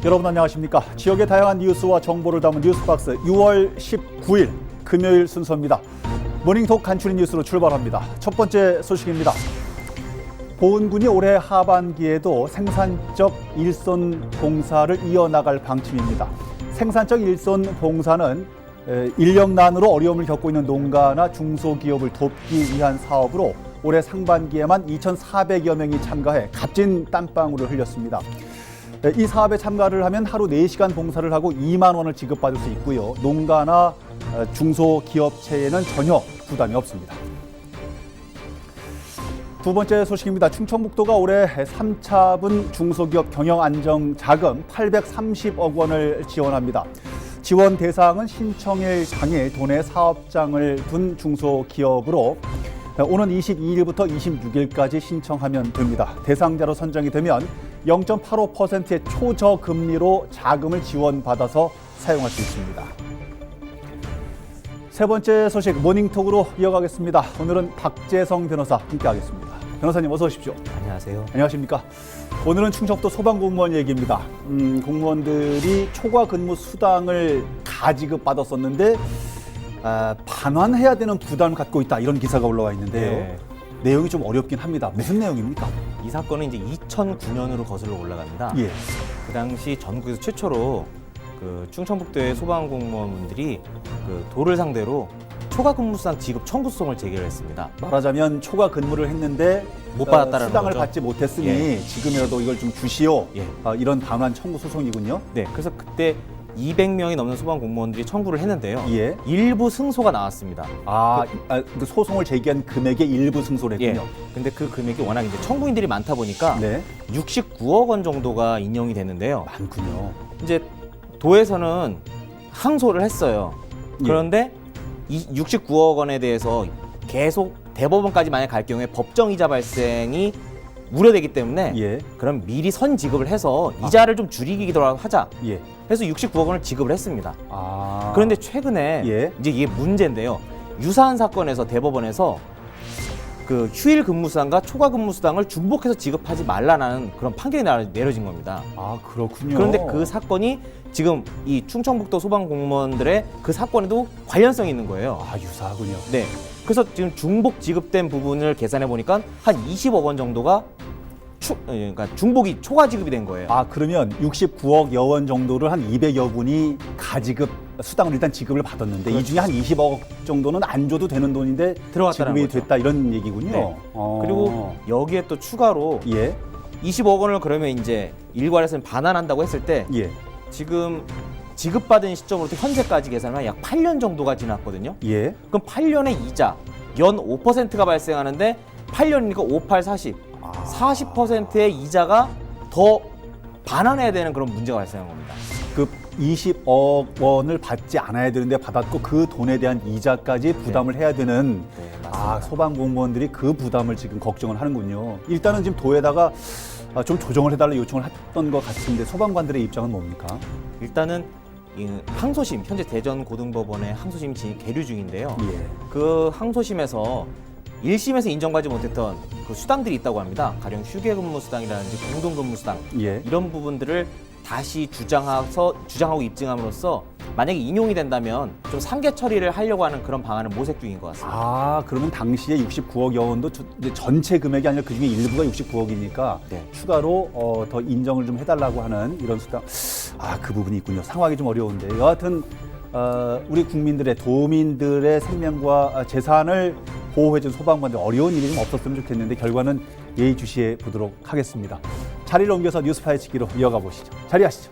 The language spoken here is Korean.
여러분 안녕하십니까? 지역의 다양한 뉴스와 정보를 담은 뉴스박스 6월 19일 금요일 순서입니다. 모닝톡 간추린 뉴스로 출발합니다. 첫 번째 소식입니다. 보은군이 올해 하반기에도 생산적 일손 봉사를 이어나갈 방침입니다. 생산적 일손 봉사는 인력난으로 어려움을 겪고 있는 농가나 중소기업을 돕기 위한 사업으로 올해 상반기에만 2,400여 명이 참가해 값진 땀방울을 흘렸습니다. 이 사업에 참가를 하면 하루 4시간 봉사를 하고 2만 원을 지급받을 수 있고요. 농가나 중소기업체에는 전혀 부담이 없습니다. 두 번째 소식입니다. 충청북도가 올해 3차분 중소기업 경영안정자금 830억 원을 지원합니다. 지원 대상은 신청일 당일 도내 사업장을 둔 중소기업으로 오는 22일부터 26일까지 신청하면 됩니다. 대상자로 선정이 되면 0.85%의 초저금리로 자금을 지원받아서 사용할 수 있습니다. 세 번째 소식 모닝톡으로 이어가겠습니다. 오늘은 박재성 변호사 함께하겠습니다. 변호사님 어서 오십시오. 안녕하세요. 안녕하십니까. 오늘은 충청북도 소방공무원 얘기입니다. 공무원들이 초과 근무 수당을 가지급받았었는데 반환해야 되는 부담을 갖고 있다 이런 기사가 올라와 있는데요. 네. 내용이 좀 어렵긴 합니다. 무슨 내용입니까? 이 사건은 이제 2009년으로 거슬러 올라갑니다. 예. 그 당시 전국에서 최초로 그 충청북도의 소방공무원분들이 그 도를 상대로 초과 근무수당 지급 청구 소송을 제기를 했습니다. 말하자면 초과 근무를 했는데 못 받았다는 수당을 거죠. 받지 못했으니 예. 지금이라도 이걸 좀 주시오. 예. 이런 반환 청구 소송이군요. 네, 그래서 그때 200명이 넘는 소방공무원들이 청구를 했는데요. 예. 일부 승소가 나왔습니다. 그 소송을 제기한 금액의 일부 승소를 예. 했군요. 근데 그 금액이 워낙 이제 청구인들이 많다 보니까 네. 69억 원 정도가 인용이 됐는데요. 많군요. 이제 도에서는 항소를 했어요. 예. 그런데 이 69억 원에 대해서 계속 대법원까지 만약 갈 경우에 법정이자 발생이 우려되기 때문에 예. 그럼 미리 선 지급을 해서 이자를 좀 줄이기더라도 하자. 예. 해서 69억 원을 지급을 했습니다. 아. 그런데 최근에 예. 이제 이게 문제인데요. 유사한 사건에서 대법원에서 그 휴일 근무수당과 초과 근무수당을 중복해서 지급하지 말라는 그런 판결이 내려진 겁니다. 그렇군요. 그런데 그 사건이 지금 이 충청북도 소방공무원들의 그 사건에도 관련성이 있는 거예요. 유사하군요. 네. 그래서 지금 중복 지급된 부분을 계산해 보니까 한 20억 원 정도가 그러니까 중복이 초과 지급이 된 거예요. 그러면 69억여 원 정도를 한 200여 분이 가지급 수당을 일단 지급을 받았는데 그렇죠. 이 중에 한 20억 정도는 안 줘도 되는 돈인데 들어갔다는 지급이 거죠. 됐다 이런 얘기군요. 네. 그리고 여기에 또 추가로 예. 20억 원을 그러면 이제 일괄해서는 반환한다고 했을 때 예. 지금 지급받은 시점으로부터 현재까지 계산하면 약 8년 정도가 지났거든요. 예. 그럼 8년의 이자 연 5%가 발생하는데 8년이니까 5, 8, 40. 40%의 이자가 더 반환해야 되는 그런 문제가 발생한 겁니다. 그 20억 원을 받지 않아야 되는데 받았고 그 돈에 대한 이자까지 부담을 해야 되는 네, 맞습니다. 소방공무원들이 그 부담을 지금 걱정을 하는군요. 일단은 지금 도에다가 좀 조정을 해달라 요청을 했던 것 같은데 소방관들의 입장은 뭡니까? 일단은 이 항소심, 현재 대전고등법원의 항소심이 계류 중인데요. 예. 그 항소심에서 1심에서 인정받지 못했던 그 수당들이 있다고 합니다. 가령 휴게근무수당이라든지 공동근무수당 예. 이런 부분들을 다시 주장하고 입증함으로써 만약에 인용이 된다면 좀 상계 처리를 하려고 하는 그런 방안을 모색 중인 것 같습니다. 그러면 당시에 69억여 원도 이제 전체 금액이 아니라 그중에 일부가 69억이니까 네. 추가로 더 인정을 좀 해달라고 하는 이런 수당. 그 부분이 있군요. 상황이 좀 어려운데 여하튼 우리 국민들의 도민들의 생명과 재산을 보호해준 소방관들 어려운 일이 좀 없었으면 좋겠는데 결과는 예의주시해 보도록 하겠습니다. 자리를 옮겨서 뉴스 파헤치기로 이어가 보시죠. 자리하시죠.